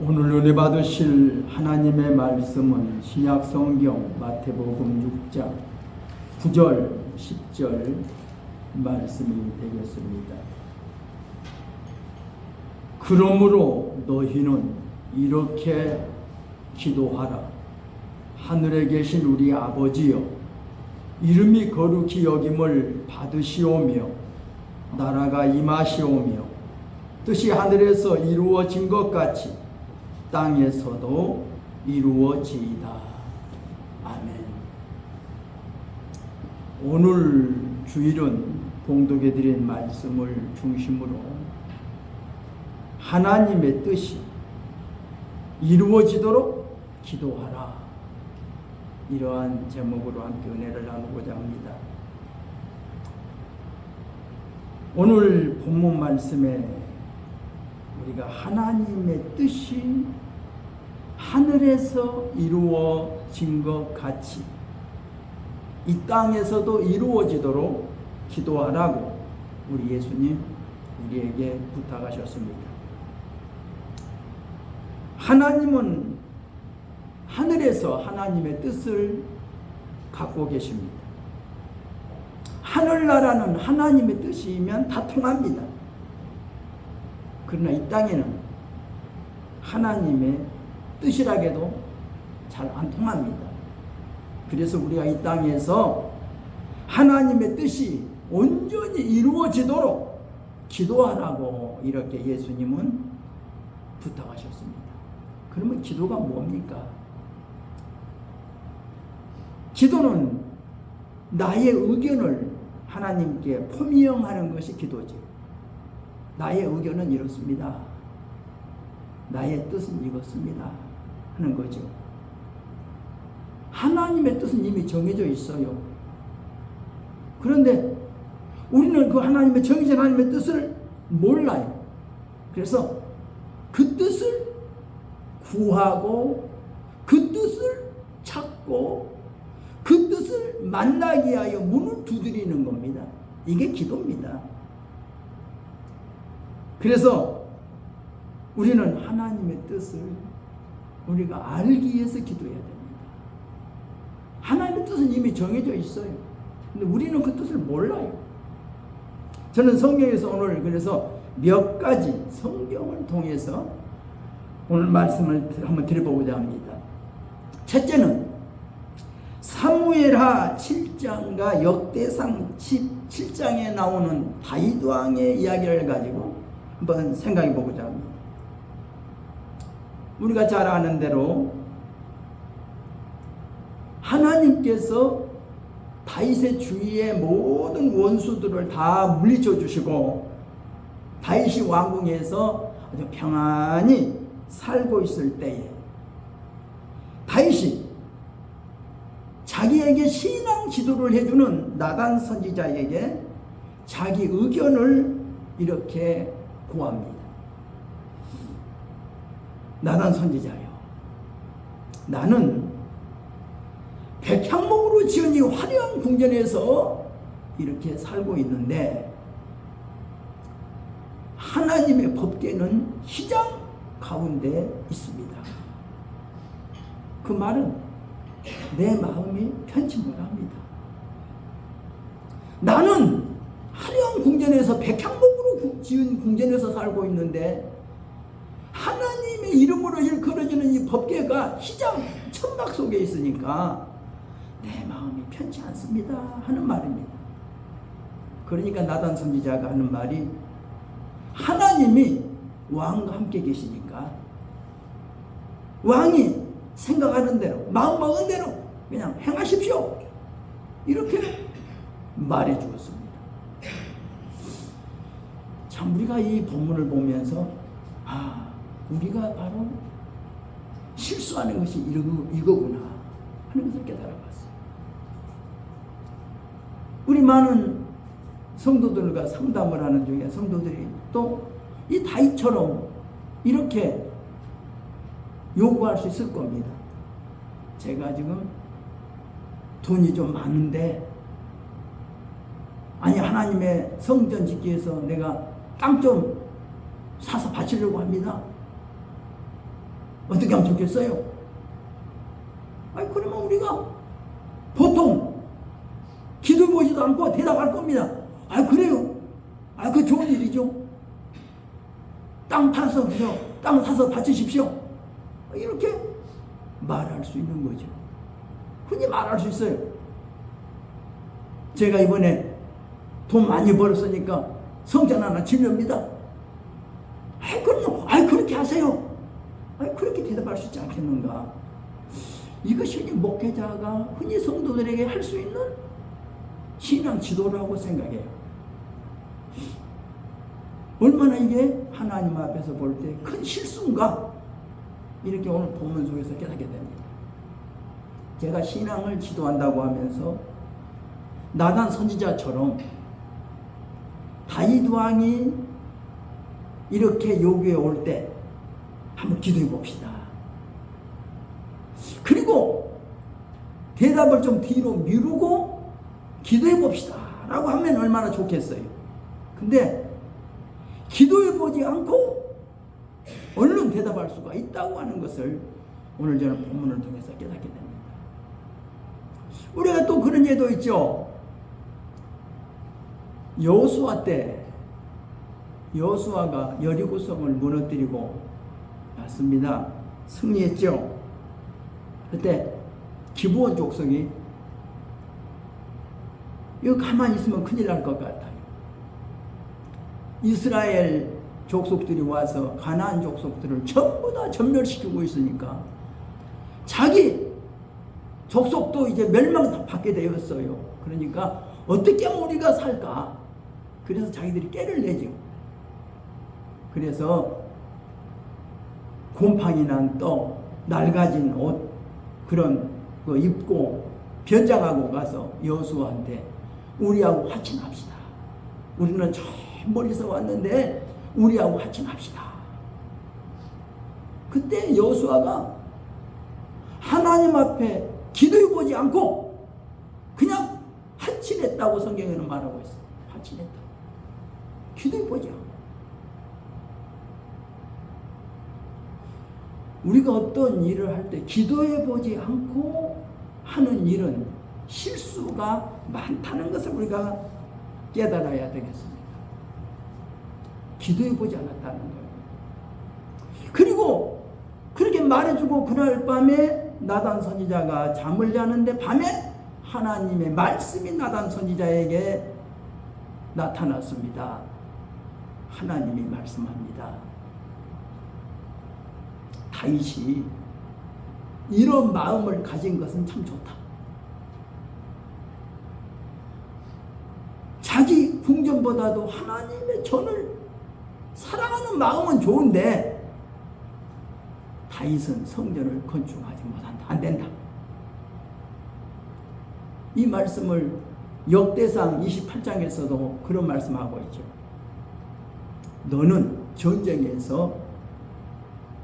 오늘 은혜 받으실 하나님의 말씀은 신약 성경 마태복음 6장 9절 10절 말씀이 되겠습니다. 그러므로 너희는 이렇게 기도하라. 하늘에 계신 우리 아버지여, 이름이 거룩히 여김을 받으시오며 나라가 임하시오며 뜻이 하늘에서 이루어진 것 같이 땅에서도 이루어지이다. 아멘. 오늘 주일은 봉독해 드린 말씀을 중심으로 하나님의 뜻이 이루어지도록 기도하라, 이러한 제목으로 함께 은혜를 나누고자 합니다. 오늘 본문 말씀에 우리가 하나님의 뜻이 하늘에서 이루어진 것 같이 이 땅에서도 이루어지도록 기도하라고 우리 예수님 우리에게 부탁하셨습니다. 하나님은 하늘에서 하나님의 뜻을 갖고 계십니다. 하늘나라는 하나님의 뜻이면 다 통합니다. 그러나 이 땅에는 하나님의 뜻이라게도 잘 안 통합니다. 그래서 우리가 이 땅에서 하나님의 뜻이 온전히 이루어지도록 기도하라고 이렇게 예수님은 부탁하셨습니다. 그러면 기도가 뭡니까? 기도는 나의 의견을 하나님께 포명하는 것이 기도지. 나의 의견은 이렇습니다. 나의 뜻은 이렇습니다. 하는 거죠. 하나님의 뜻은 이미 정해져 있어요. 그런데 우리는 그 하나님의 정해진 하나님의 뜻을 몰라요. 그래서 그 뜻을 구하고 그 뜻을 찾고 그 뜻을 만나기 위하여 문을 두드리는 겁니다. 이게 기도입니다. 그래서 우리는 하나님의 뜻을 우리가 알기 위해서 기도해야 됩니다. 하나님의 뜻은 이미 정해져 있어요. 근데 우리는 그 뜻을 몰라요. 저는 성경에서 오늘 그래서 몇 가지 성경을 통해서 오늘 말씀을 한번 드려보고자 합니다. 첫째는 사무엘하 7장과 역대상 17장에 나오는 다윗 왕의 이야기를 가지고 한번 생각해 보고자 합니다. 우리가 잘 아는 대로 하나님께서 다윗의 주위의 모든 원수들을 다 물리쳐 주시고 다윗이 왕궁에서 아주 평안히 살고 있을 때에 다윗이 자기에게 신앙 지도를 해주는 나단 선지자에게 자기 의견을 이렇게 구합니다. 나단 선지자요, 나는 백향목으로 지은 이 화려한 궁전에서 이렇게 살고 있는데 하나님의 법궤는 휘장 가운데 있습니다. 그 말은 내 마음이 편치 못합니다. 나는 화려한 궁전에서 백향목으로 지은 궁전에서 살고 있는데 하나님의 이름으로 일컬어지는 이 법궤가 휘장 천막 속에 있으니까 내 마음이 편치 않습니다 하는 말입니다. 그러니까 나단 선지자가 하는 말이 하나님이 왕과 함께 계시니까 왕이 생각하는 대로 마음먹은 대로 그냥 행하십시오, 이렇게 말해 주었습니다. 참 우리가 이 본문을 보면서 우리가 바로 실수하는 것이 이거구나 하는 것을 깨달아봤어요. 우리 많은 성도들과 상담을 하는 중에 성도들이 또 이 다윗처럼 이렇게 요구할 수 있을 겁니다. 제가 지금 돈이 좀 많은데 아니 하나님의 성전 짓기 위해서 내가 땅 좀 사서 바치려고 합니다. 어떻게 하면 좋겠어요? 아니, 그러면 우리가 보통 기도해보지도 않고 대답할 겁니다. 아, 그래요? 아, 그 좋은 일이죠. 땅 팔아서 그죠? 땅 사서 바치십시오. 이렇게 말할 수 있는 거죠. 흔히 말할 수 있어요. 제가 이번에 돈 많이 벌었으니까 성전 하나 지렵니다. 아이, 그럼, 아이, 그렇게 하세요. 아이, 그렇게 대답할 수 있지 않겠는가? 이것이 목회자가 흔히 성도들에게 할 수 있는 신앙 지도라고 생각해요. 얼마나 이게 하나님 앞에서 볼 때 큰 실수인가? 이렇게 오늘 본문 속에서 깨닫게 됩니다. 제가 신앙을 지도한다고 하면서 나단 선지자처럼 다윗 왕이 이렇게 요구해 올 때 한번 기도해 봅시다. 그리고 대답을 좀 뒤로 미루고 기도해 봅시다 라고 하면 얼마나 좋겠어요. 근데 기도해 보지 않고 얼른 대답할 수가 있다고 하는 것을 오늘 저는 본문을 통해서 깨닫게 됩니다. 우리가 또 그런 예도 있죠. 여호수아 때 여호수아가 여리고성을 무너뜨리고 왔습니다. 승리했죠. 그때 기브온 족속이 이거 가만히 있으면 큰일 날 것 같아요. 이스라엘 족속들이 와서 가나안 족속들을 전부 다 전멸시키고 있으니까 자기 족속도 이제 멸망받게 되었어요. 그러니까 어떻게 하면 우리가 살까? 그래서 자기들이 깨를 내죠. 그래서 곰팡이 난 떡, 낡아진 옷 그런 거 입고 변장하고 가서 여호수아한테 우리하고 화친합시다. 우리는 저 멀리서 왔는데 우리하고 화친합시다. 그때 여호수아가 하나님 앞에 기도해보지 않고 그냥 화친했다고 성경에는 말하고 있어요. 화친했다. 기도해보지 않고. 우리가 어떤 일을 할 때 기도해보지 않고 하는 일은 실수가 많다는 것을 우리가 깨달아야 되겠습니다. 기도해보지 않았다는 거예요. 그리고 그렇게 말해주고 그날 밤에 나단 선지자가 잠을 자는데 밤에 하나님의 말씀이 나단 선지자에게 나타났습니다. 하나님이 말씀합니다. 다윗이 이런 마음을 가진 것은 참 좋다. 자기 궁전보다도 하나님의 전을 사랑하는 마음은 좋은데 다윗은 성전을 건축하지 못한다. 안 된다. 이 말씀을 역대상 28장에서도 그런 말씀하고 있죠. 너는 전쟁에서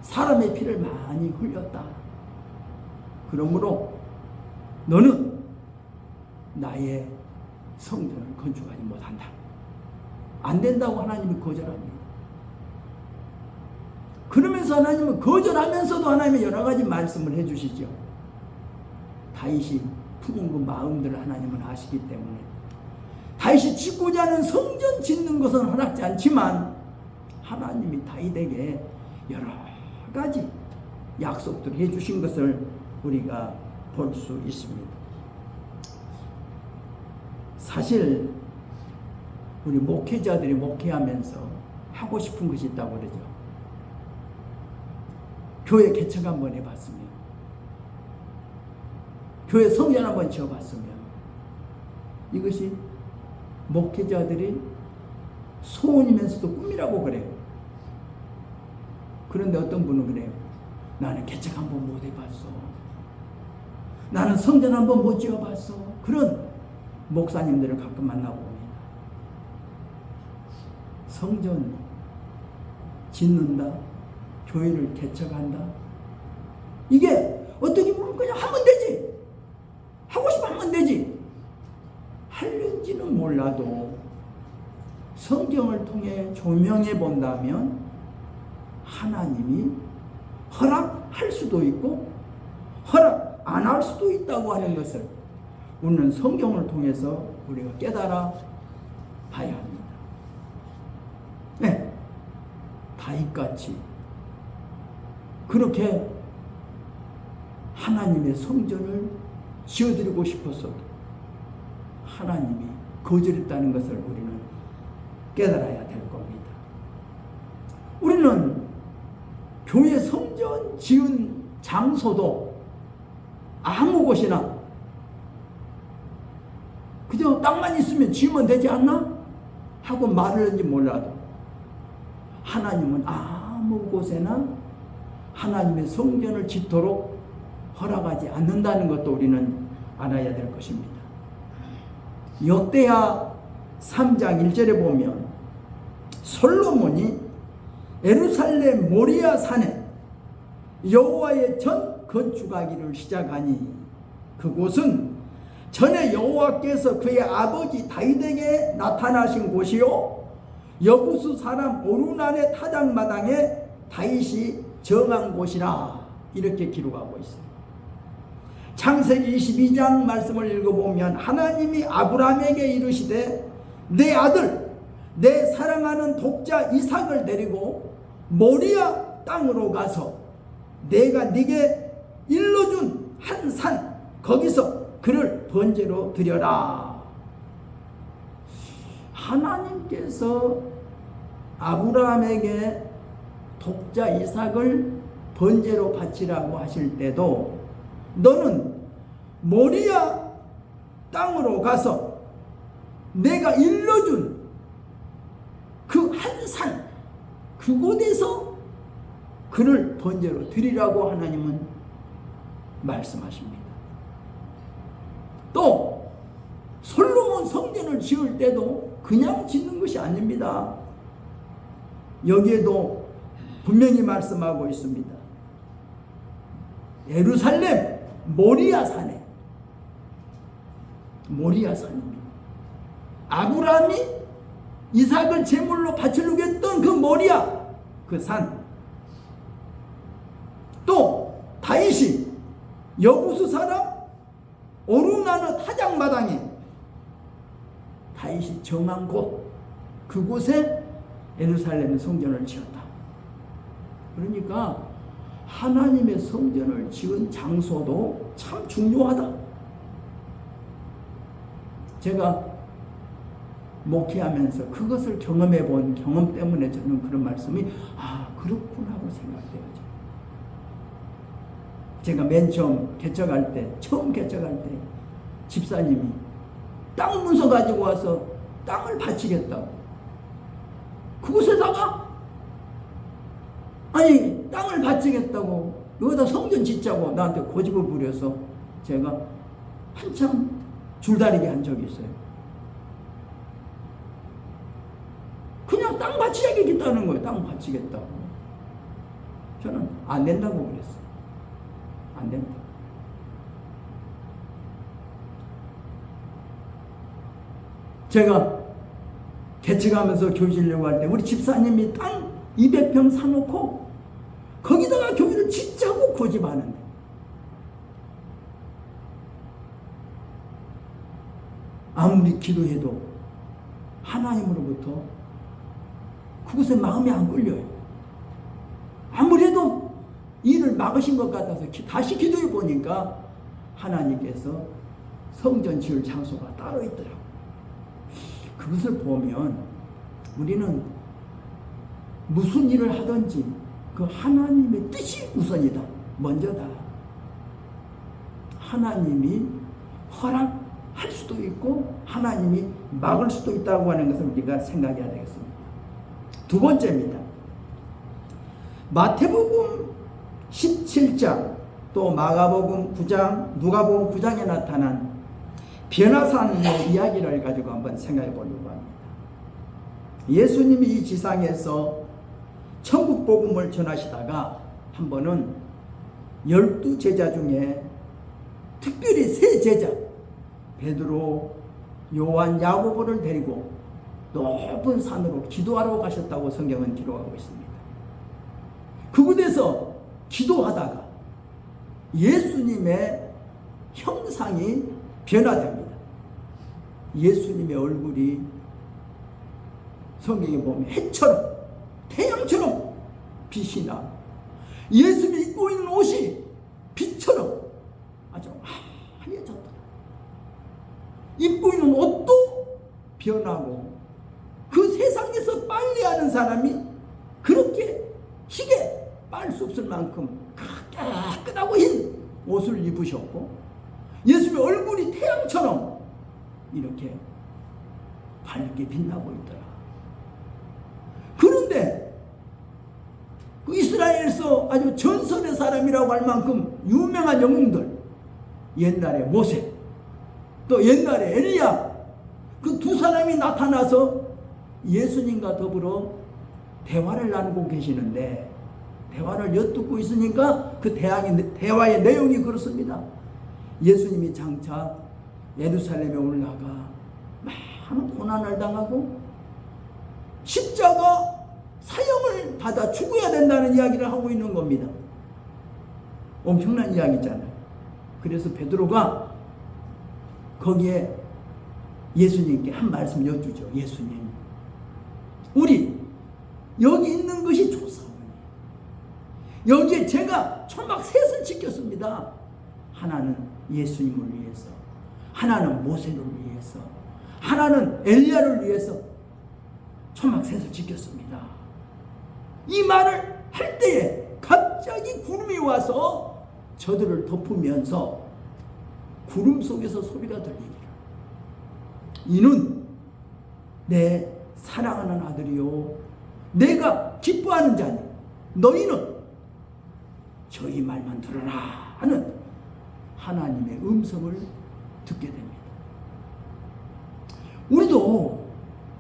사람의 피를 많이 흘렸다. 그러므로 너는 나의 성전을 건축하지 못한다. 안 된다고 하나님이 거절합니다. 그러면서 하나님은 거절하면서도 하나님의 여러 가지 말씀을 해주시죠. 다윗이 품은 그 마음들을 하나님은 아시기 때문에 다윗이 짓고자 하는 성전 짓는 것은 허락지 않지만 하나님이 다윗에게 여러 가지 약속들을 해주신 것을 우리가 볼 수 있습니다. 사실 우리 목회자들이 목회하면서 하고 싶은 것이 있다고 그러죠. 교회 개척 한번 해봤으면, 교회 성전 한번 지어봤으면, 이것이 목회자들이 소원이면서도 꿈이라고 그래요. 그런데 어떤 분은 그래요. 나는 개척 한번 못 해봤어. 나는 성전 한번 못 지어봤어. 그런 목사님들을 가끔 만나봅니다. 성전 짓는다, 교회를 개척한다, 이게 어떻게 보면 그냥 하면 되지, 하고 싶으면 하면 되지, 하는지는 몰라도 성경을 통해 조명해 본다면 하나님이 허락할 수도 있고 허락 안 할 수도 있다고 하는 것을 우리는 성경을 통해서 우리가 깨달아 봐야 합니다. 네, 다윗같이 그렇게 하나님의 성전을 지어드리고 싶어서도 하나님이 거절했다는 것을 우리는 깨달아야 될 겁니다. 우리는 교회 성전 지은 장소도 아무 곳이나 그저 땅만 있으면 지으면 되지 않나? 하고 말을 하는지 몰라도 하나님은 아무 곳에나 하나님의 성전을 짓도록 허락하지 않는다는 것도 우리는 알아야 될 것입니다. 역대하 3장 1절에 보면 솔로몬이 예루살렘 모리아 산에 여호와의 전 건축하기를 시작하니 그곳은 전에 여호와께서 그의 아버지 다윗에게 나타나신 곳이요 여부수 사람 오르난의 타작마당에 다윗이 정한 곳이라 이렇게 기록하고 있습니다. 창세기 22장 말씀을 읽어보면 하나님이 아브라함에게 이르시되 내 아들 내 사랑하는 독자 이삭을 데리고 모리아 땅으로 가서 내가 네게 일러준 한 산 거기서 그를 번제로 드려라. 하나님께서 아브라함에게 독자 이삭을 번제로 바치라고 하실 때도 너는 모리아 땅으로 가서 내가 일러준 그 한 산 그곳에서 그를 번제로 드리라고 하나님은 말씀하십니다. 또 솔로몬 성전을 지을 때도 그냥 짓는 것이 아닙니다. 여기에도 분명히 말씀하고 있습니다. 예루살렘 모리아 산에 모리아 산입니다. 아브라함이 이삭을 제물로 바치려고 했던 그 모리아 그 산, 또 다윗이 여부수 사람 오르나느 타작마당에 다윗이 정한 곳 그곳에 예루살렘 성전을 지었다. 그러니까 하나님의 성전을 지은 장소도 참 중요하다. 제가 목회하면서 그것을 경험해 본 경험 때문에 저는 그런 말씀이 그렇구나 하고 생각되어져. 제가 맨 처음 개척할 때 집사님이 땅 문서 가지고 와서 땅을 바치겠다고 그곳에다가 땅을 바치겠다고 여기다 성전 짓자고 나한테 고집을 부려서 제가 한참 줄다리기 한 적이 있어요. 그냥 땅 바치겠다는 거예요. 땅 바치겠다고. 저는 안 된다고 그랬어요. 안 된다. 제가 개척하면서 교회지려고 할 때 우리 집사님이 땅 200평 사놓고 거기다가 교회를 짓자고 고집하는데 아무리 기도해도 하나님으로부터 그곳에 마음이 안 끌려요. 아무래도 일을 막으신 것 같아서 다시 기도해 보니까 하나님께서 성전 지을 장소가 따로 있더라고요. 그것을 보면 우리는 무슨 일을 하든지 그 하나님의 뜻이 우선이다. 먼저다. 하나님이 허락할 수도 있고 하나님이 막을 수도 있다고 하는 것을 우리가 생각해야 되겠습니다. 두 번째입니다. 마태복음 17장 또 마가복음 9장 누가복음 9장에 나타난 변화산의 이야기를 가지고 한번 생각해 보려고 합니다. 예수님이 이 지상에서 천국 복음을 전하시다가 한 번은 12제자 중에 특별히 3제자 베드로, 요한, 야고보를 데리고 높은 산으로 기도하러 가셨다고 성경은 기록하고 있습니다. 그곳에서 기도하다가 예수님의 형상이 변화됩니다. 예수님의 얼굴이 성경에 보면 해처럼 태양처럼 빛이 나, 예수님이 입고 있는 옷이 빛처럼 아주 하얘졌더라. 입고 있는 옷도 변하고, 그 세상에서 빨래하는 사람이 그렇게 희게 빨 수 없을 만큼 깨끗하고 흰 옷을 입으셨고, 예수님의 얼굴이 태양처럼 이렇게 밝게 빛나고 있더라. 그런데 그 이스라엘에서 아주 전설의 사람이라고 할 만큼 유명한 영웅들, 옛날에 모세, 또 옛날에 엘리야, 그 두 사람이 나타나서 예수님과 더불어 대화를 나누고 계시는데, 대화를 엿듣고 있으니까 그 대화의 내용이 그렇습니다. 예수님이 장차 예루살렘에 올라가 많은 고난을 당하고 십자가 사형을 받아 죽어야 된다는 이야기를 하고 있는 겁니다. 엄청난 이야기잖아요. 그래서 베드로가 거기에 예수님께 한 말씀 여쭈죠. 예수님, 우리 여기 있는 것이 좋사오니 여기에 제가 초막 셋을 지켰습니다. 하나는 예수님을 위해서, 하나는 모세를 위해서, 하나는 엘리야를 위해서 초막 셋을 지켰습니다. 이 말을 할 때에 갑자기 구름이 와서 저들을 덮으면서 구름 속에서 소리가 들리니라. 이는 내 사랑하는 아들이요 내가 기뻐하는 자니 너희는 저희 말만 들으라 하는 하나님의 음성을 듣게 됩니다. 우리도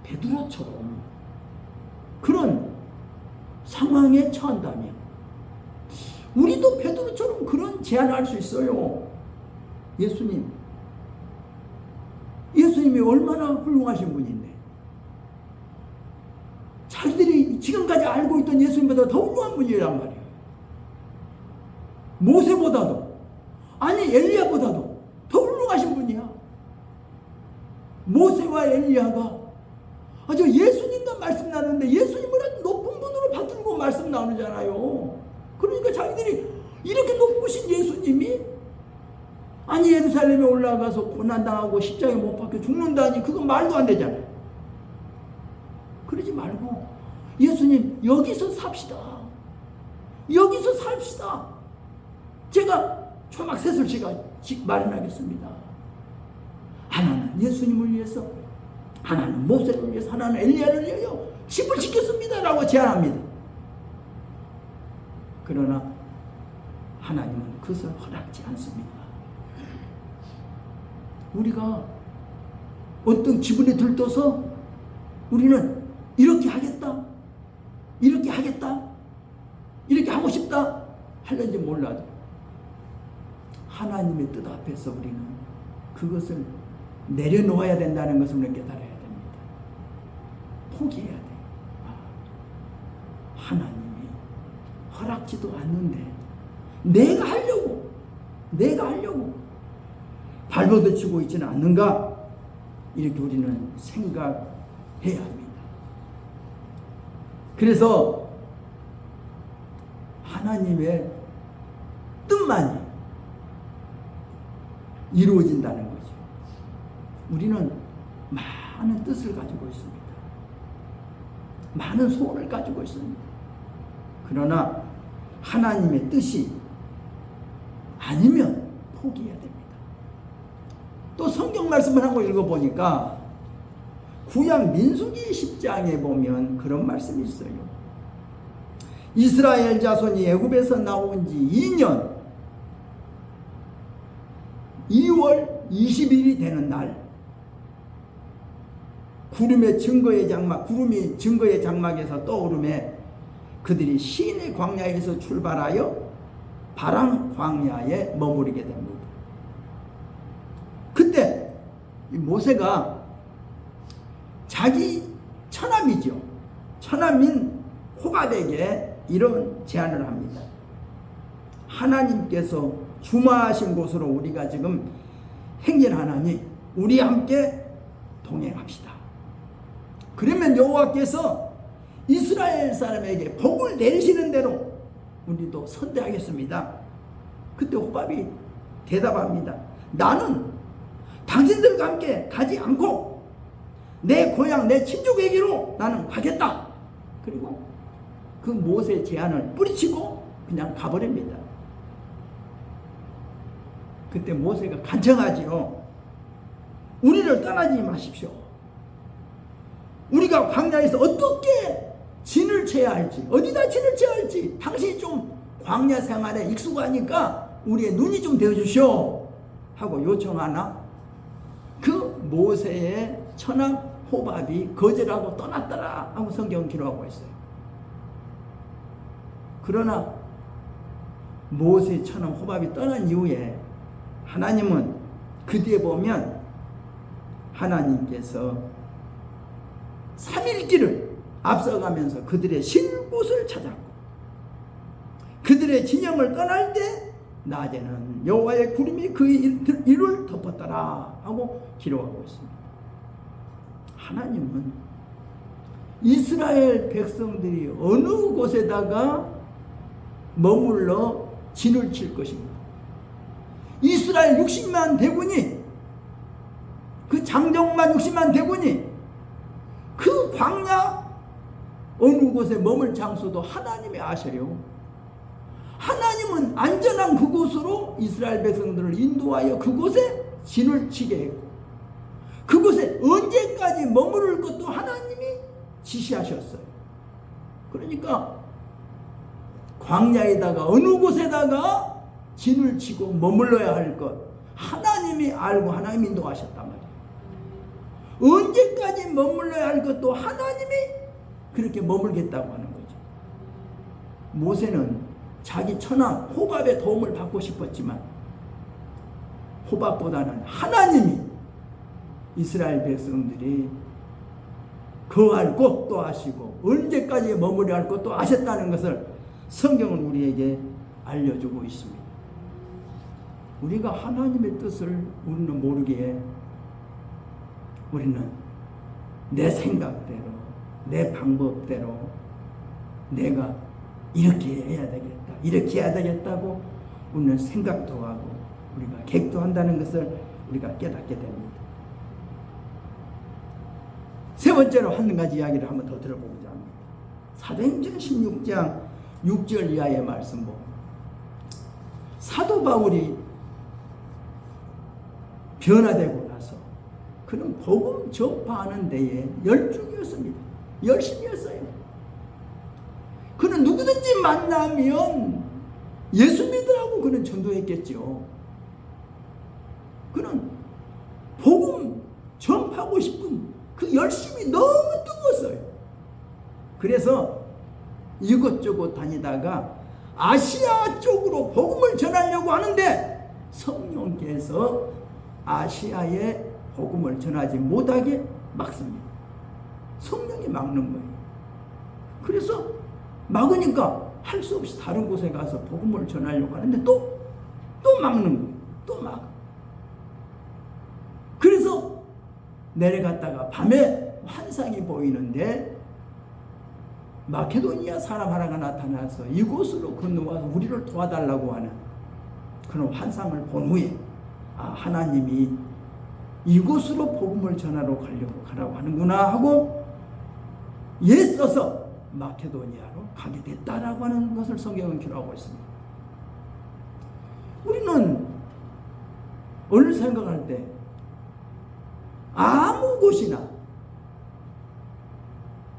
베드로처럼 그런 상황에 처한다면 우리도 베드로처럼 그런 제안을 할 수 있어요. 예수님이 얼마나 훌륭하신 분인데, 자기들이 지금까지 알고 있던 예수님보다 더 훌륭한 분이란 말이에요. 모세보다도, 아니 엘리야보다도 더 훌륭하신 분이야. 모세와 엘리야가 아주 예수님과 말씀 나누는데 예수님을 아주 높은 분으로 받들고 말씀 나누잖아요. 그러니까 자기들이 이렇게 높으신 예수님이 아니 예루살렘에 올라가서 고난당하고 십자가에 못 박혀 죽는다니 그건 말도 안 되잖아요. 그러지 말고 예수님 여기서 삽시다. 여기서 삽시다. 제가 초막셋을 제가 마련하겠습니다. 하나는 예수님을 위해서, 하나는 모세를 위해서, 하나는 엘리야를 위하여 집을 짓겠습니다 라고 제안합니다. 그러나 하나님은 그것을 허락지 않습니다. 우리가 어떤 기분에 들떠서 우리는 이렇게 하겠다, 이렇게 하겠다, 이렇게 하고 싶다 할는지 몰라도 하나님의 뜻 앞에서 우리는 그것을 내려놓아야 된다는 것을 우리는 깨달아야 됩니다. 포기해야 돼요. 하나님이 허락지도 않는데 내가 하려고 발버둥치고 있지는 않는가, 이렇게 우리는 생각해야 합니다. 그래서 하나님의 뜻만이 이루어진다는 거죠. 우리는 많은 뜻을 가지고 있습니다. 많은 소원을 가지고 있습니다. 그러나 하나님의 뜻이 아니면 포기해야 됩니다. 또 성경 말씀을 한번 읽어보니까 구약 민수기 10장에 보면 그런 말씀이 있어요. 이스라엘 자손이 애굽에서 나온 지 2년 2월 20일이 되는 날, 구름이 증거의 장막에서 떠오르매 그들이 시내 광야에서 출발하여 바람 광야에 머무르게 됩니다. 그때 이 모세가 자기 처남인 호밥에게 이런 제안을 합니다. 하나님께서 주마하신 곳으로 우리가 지금 행진하나니 우리 함께 동행합시다. 그러면 여호와께서 이스라엘 사람에게 복을 내리시는 대로 우리도 선대하겠습니다. 그때 호밥이 대답합니다. 나는 당신들과 함께 가지 않고 내 고향 내 친족에게로 나는 가겠다. 그리고 그 모세의 제안을 뿌리치고 그냥 가버립니다. 그때 모세가 간청하지요. 우리를 떠나지 마십시오. 우리가 광야에서 어떻게 진을 쳐야 할지, 어디다 진을 쳐야 할지 당신이 좀 광야 생활에 익숙하니까 우리의 눈이 좀 되어주시오 하고 요청하나 그 모세의 처남 호밥이 거절하고 떠났더라 하고 성경은 기록하고 있어요. 그러나 모세의 처남 호밥이 떠난 이후에 하나님은 그 뒤에 보면 하나님께서 3일 길을 앞서가면서 그들의 쉴 곳을 찾았고 그들의 진영을 떠날 때 낮에는 여호와의 구름이 그 이를 덮었더라 하고 기록하고 있습니다. 하나님은 이스라엘 백성들이 어느 곳에다가 머물러 진을 칠 것입니다. 이스라엘 60만 대군이 그 장정만 60만 대군이 그 광야 어느 곳에 머물 장소도 하나님이 아셔요. 하나님은 안전한 그곳으로 이스라엘 백성들을 인도하여 그곳에 진을 치게 했고 그곳에 언제까지 머무를 것도 하나님이 지시하셨어요. 그러니까 광야에다가 어느 곳에다가 진을 치고 머물러야 할 것 하나님이 알고 하나님이 인도하셨단 말이에요. 언제까지 머물러야 할 것도 하나님이 그렇게 머물겠다고 하는 거죠. 모세는 자기 처남 호밥의 도움을 받고 싶었지만 호밥보다는 하나님이 이스라엘 백성들이 거할 곳도 아시고 언제까지 머무려야 할 것도 아셨다는 것을 성경은 우리에게 알려주고 있습니다. 우리가 하나님의 뜻을 우리는 모르기에 우리는 내 생각대로 내 방법대로 내가 이렇게 해야 되겠다 이렇게 해야 되겠다고 우리는 생각도 하고 우리가 계획도 한다는 것을 우리가 깨닫게 됩니다. 세 번째로 한 가지 이야기를 한번 더 들어보고자 합니다. 사도행전 16장 6절 이하의 말씀 보면 사도 바울이 변화되고 나서 그는 복음 전파하는 데에 열중이었습니다. 열심히 했어요. 그는 누구든지 만나면 예수 믿으라고 그는 전도했겠죠. 그는 복음 전파하고 싶은 그 열심이 너무 뜨거웠어요. 그래서 이것저것 다니다가 아시아 쪽으로 복음을 전하려고 하는데 성령께서 아시아에 복음을 전하지 못하게 막습니다. 성령이 막는 거예요. 그래서 막으니까 할 수 없이 다른 곳에 가서 복음을 전하려고 하는데 또 막는 거예요. 또 막. 그래서 내려갔다가 밤에 환상이 보이는데 마케도니아 사람 하나가 나타나서 이곳으로 건너와서 우리를 도와달라고 하는 그런 환상을 본 후에 하나님이 이곳으로 복음을 전하러 가라고 하는구나 하고 애써서 마케도니아로 가게 됐다라고 하는 것을 성경은 기록하고 있습니다. 우리는 오늘 생각할 때 아무 곳이나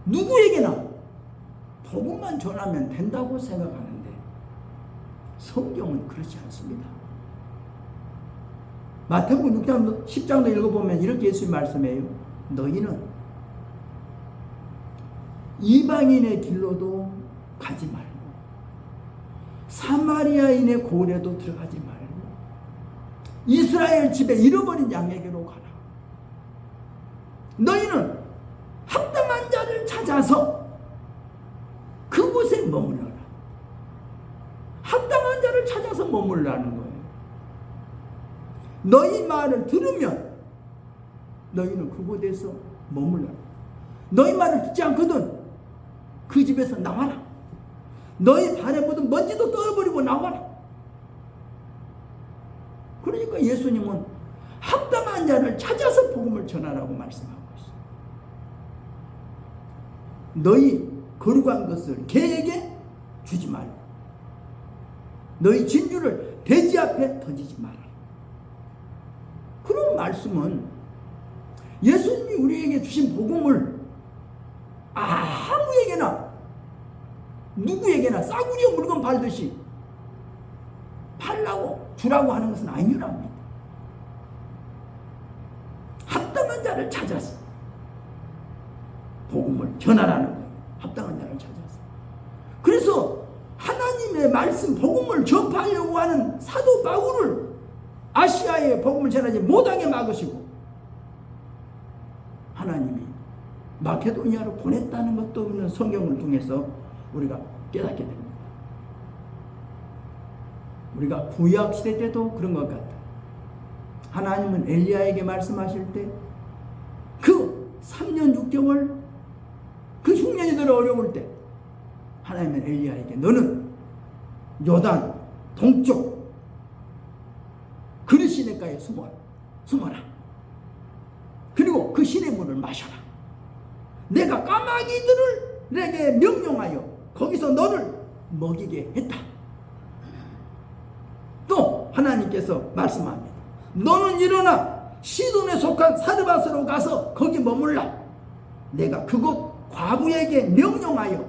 누구에게나 복음만 전하면 된다고 생각하는데 성경은 그렇지 않습니다. 마태복음 6장 10장도 읽어보면 이렇게 예수님 말씀해요. 너희는 이방인의 길로도 가지 말고 사마리아인의 고래도 들어가지 말고 이스라엘 집에 잃어버린 양에게로 가라. 너희는 합당한 자를 찾아서 그곳에 머물러라. 합당한 자를 찾아서 머물라는 거예요. 너희 말을 들으면 너희는 그곳에서 머물라. 너희 말을 듣지 않거든 그 집에서 나와라. 너희 발에 묻은 먼지도 떨어버리고 나와라. 그러니까 예수님은 합당한 자를 찾아서 복음을 전하라고 말씀하고 있어요. 너희 거룩한 것을 개에게 주지 말고 너희 진주를 돼지 앞에 던지지 마라. 그런 말씀은 예수님이 우리에게 주신 복음을 아무에게나 누구에게나 싸구려 물건 팔듯이 팔라고 주라고 하는 것은 아니랍니다. 합당한 자를 찾아서 복음을 전하라는 거예요. 합당한 자를 찾아서. 그래서 하나님의 말씀 복음을 접하려고 하는 사도 바울을 아시아에 복음을 전하지 못하게 막으시고 하나님이 마케도니아로 보냈다는 것도 성경을 통해서 우리가 깨닫게 됩니다. 우리가 구약 시대 때도 그런 것 같아요. 하나님은 엘리야에게 말씀하실 때 그 3년 6개월 그 흉년이 들어 어려울 때 하나님은 엘리야에게 너는 요단 동쪽 그릇 시내가에 숨어라. 그리고 그 시냇물을 마셔라. 내가 까마귀들을 내게 명령하여 거기서 너를 먹이게 했다. 또 하나님께서 말씀합니다. 너는 일어나 시돈에 속한 사르밧으로 가서 거기 머물라. 내가 그곳 과부에게 명령하여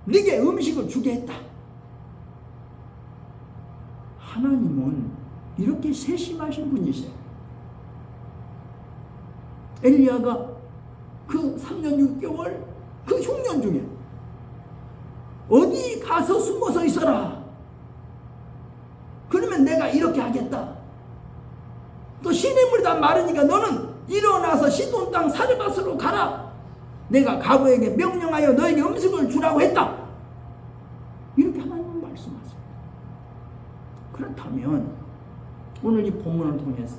네게 음식을 주게 했다. 하나님은 이렇게 세심하신 분이세요. 엘리야가 그 3년 6개월 그 흉년 중에 어디 가서 숨어서 있어라. 그러면 내가 이렇게 하겠다. 또 시냇물이 다 마르니까 너는 일어나서 시돈 땅 사르밧으로 가라. 내가 과부에게 명령하여 너에게 음식을 주라고 했다. 이렇게 하나님은 말씀하세요. 그렇다면 오늘 이 본문을 통해서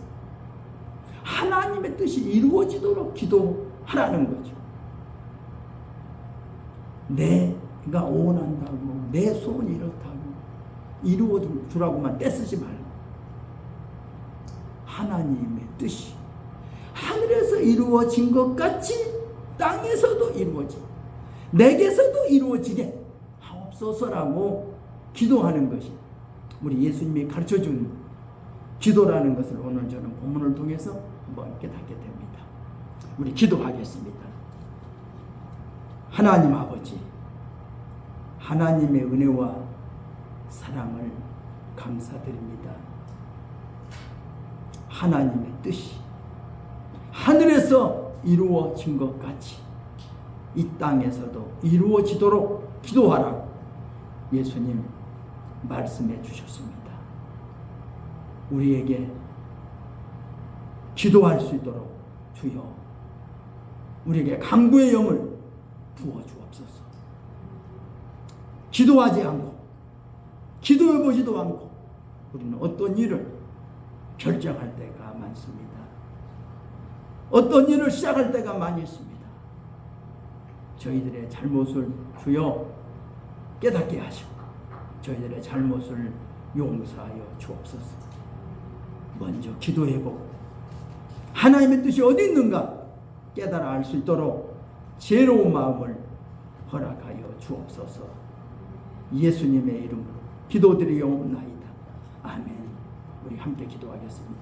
하나님의 뜻이 이루어지도록 기도하라는 거죠. 내가 원한다고 내 소원이 이렇다고 이루어주라고만 떼쓰지 말고 하나님의 뜻이 하늘에서 이루어진 것 같이 땅에서도 이루어지고 내게서도 이루어지게 하옵소서라고 기도하는 것이 우리 예수님이 가르쳐준 기도라는 것을 오늘 저는 본문을 통해서 한번 깨닫게 됩니다. 우리 기도하겠습니다. 하나님 아버지, 하나님의 은혜와 사랑을 감사드립니다. 하나님의 뜻이 하늘에서 이루어진 것 같이 이 땅에서도 이루어지도록 기도하라고 예수님 말씀해 주셨습니다. 우리에게 기도할 수 있도록 주여 우리에게 강구의 영을 부어 주옵소서. 기도하지 않고 기도해 보지도 않고 우리는 어떤 일을 결정할 때가 많습니다. 어떤 일을 시작할 때가 많이 있습니다. 저희들의 잘못을 주여 깨닫게 하시고 저희들의 잘못을 용서하여 주옵소서. 먼저 기도해보고 하나님의 뜻이 어디 있는가 깨달아 알 수 있도록 지혜로운 마음을 허락하여 주옵소서. 예수님의 이름으로 기도드리옵나이다. 아멘. 우리 함께 기도하겠습니다.